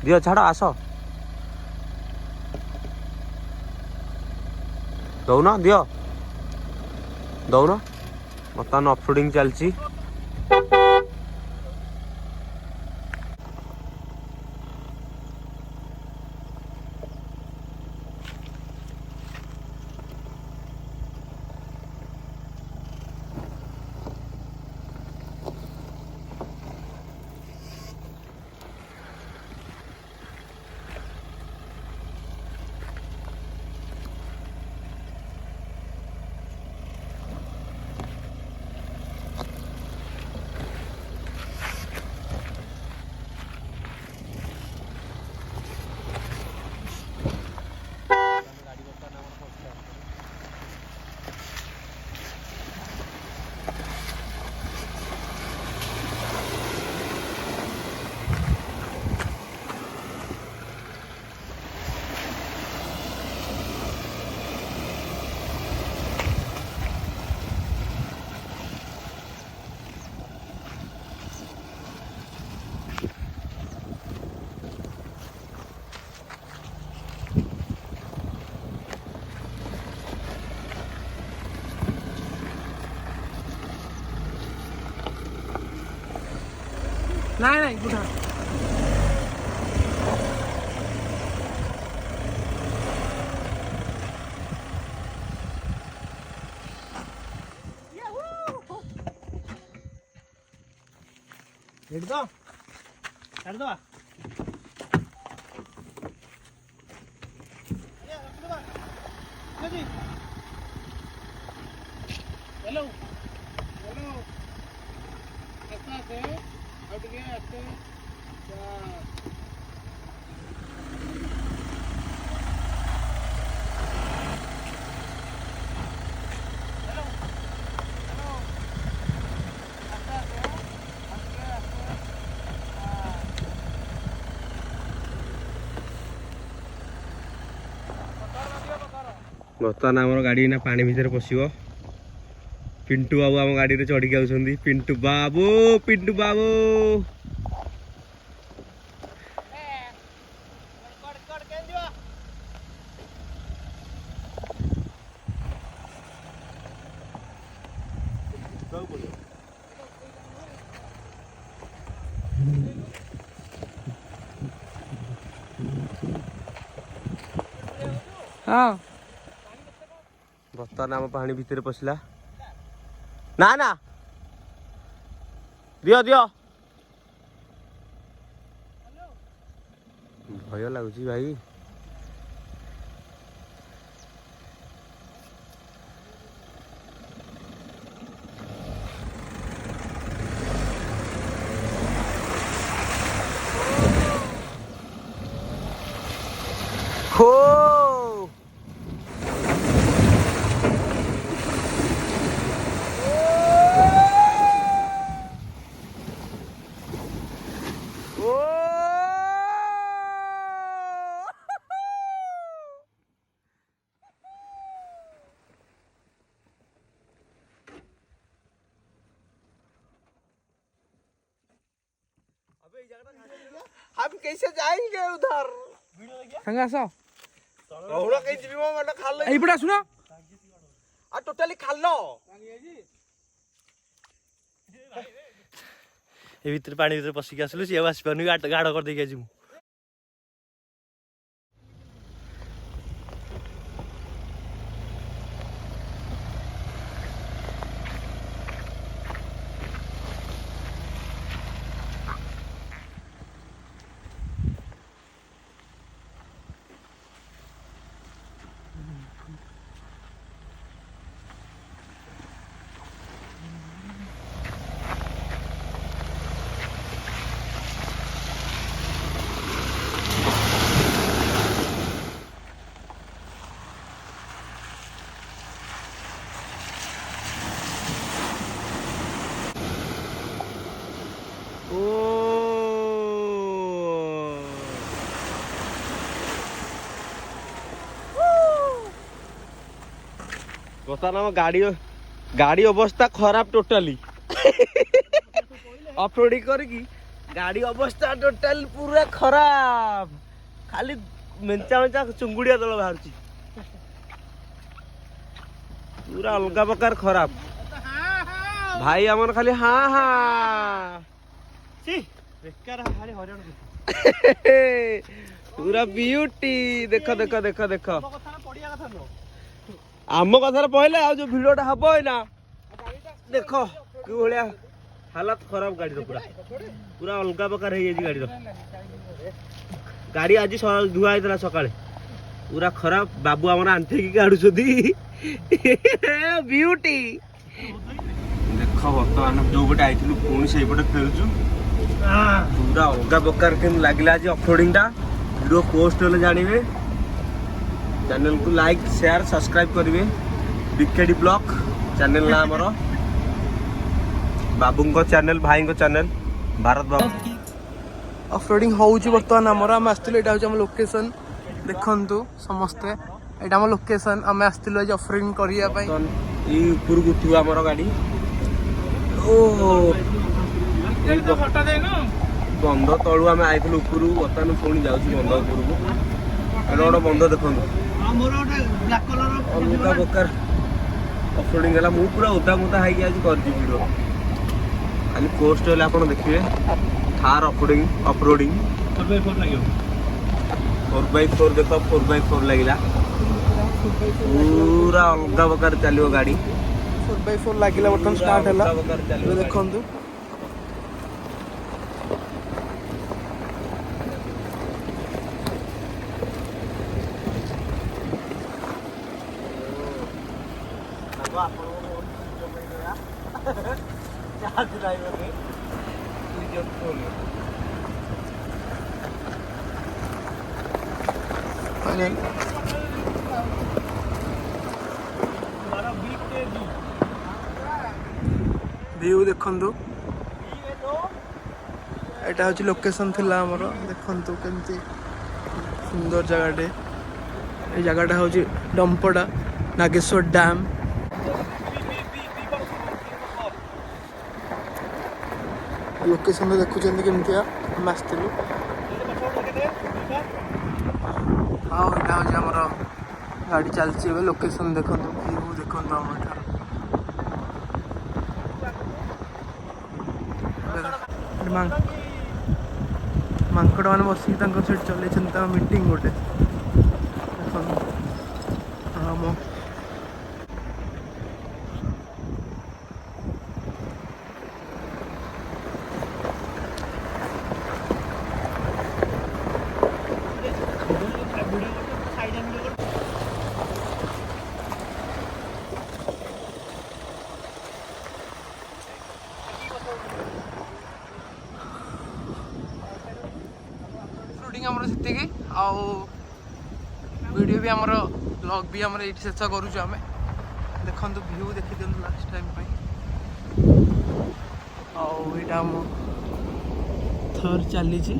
दियो छाड़ आस दौन दियो दौन बर्तमान ऑफरोडिंग चलती नहीं नहीं उठा दो कर दो हेलो हेलो ऐसा से हट गया ऐसे बर्तमान आम गाड़ी ना पानी भितर पशिब पिंटू बाबू आम गाड़ी चढ़ी आउछंदी पिंटू बाबू हाँ बर्तमान आम पानी भितर पशिला ना ना दियो दियो भय लगुच भाई हो हम कैसे जाएंगे उधर संगा सो रहुला कहीं जीवी में मतलब खाल ए बड़ा सुनो आ टोटली खाल लो ए भीतर पानी भीतर पसिक आसलु से आसी पानी गाड़ कर देके आजू बर्तमान गाड़ी अवस्था खराब टोटाली ऑफ रोडिंग करकी गाड़ी अवस्था टोटल पूरा खराब खाली मेंचा मेंचा चुंगुड़िया तल बाहर पूरा अलग प्रकार खराब भाई आमर खाली हाँ हाँ बेकार खाली हरियाण पूरा ब्यूटी देख देख देख देख कथा पड़िया कथा नो आम कथार पहले आ जो भिडियोटा हम ना देख कि भाया हालत खराब गाड़ी पूरा पूरा अलग प्रकार है गाड़ी गाड़ी आज धुआ होता सका पूरा खराब बाबू आम आंठी काढ़ुं ब्यूटी देख बर्तमान जो पटे आई पुणी से पटे फेरुचु पूरा अलग प्रकार के लगे आज अपलोडिंग वीडियो पोस्ट होले जानवे चैनल को लाइक शेयर सब्सक्राइब करेंगे बीकेडी ब्लॉग चैनल ना आमर बाबू चैनल भाई चैनल भारत बाबू अपलोडिंग होउची बर्तमान हमर हम आस्तिलो एटा होची हम लोकेशन देखंतु समस्ते एटा हम लोकेशन हम आस्तिलो जे ऑफरिंग करिया पई ई ऊपर उठिबो हमर गाड़ी ओ फटा दे न बंध तळु आमे आइथिलु ऊपर बर्तमान पुणी जाउची बंध ऊपर को एटा गोटे बंध देखंतु हमर ओटे ब्लैक कलर अलग प्रकार अपलोडिंग है मु पूरा ओदा मुदा है आज कर वीडियो खाली पोस्ट होले आप देखिए थार अपलोडिंग 4x4 देख 4x4 लगिला पूरा अलग प्रकार चलो गाड़ी 4x4 लागिला बटन स्टार्ट हला देखंतु व्यू देखंतु एटा होची लोकेशन थिला हमर देखंतु केमती सुंदर जगाटे ए जगाटा होची डंपडा नागेश्वर डैम लोकेशन देखुचंदी केमतिया हम आस्तिलु हाँ एटा होची हमर गाड़ी चलची ए लोकेशन देखंतु व्यू देखंतु हमर मांकड़ मैंने बस चल मीटिंग गोटे हाँ मो वीडियो भी आमर ब्लॉग भी आमर ये शेष करुचु आम देखु व्यू देखी दिखाँ लास्ट टाइम आम थर चली रही।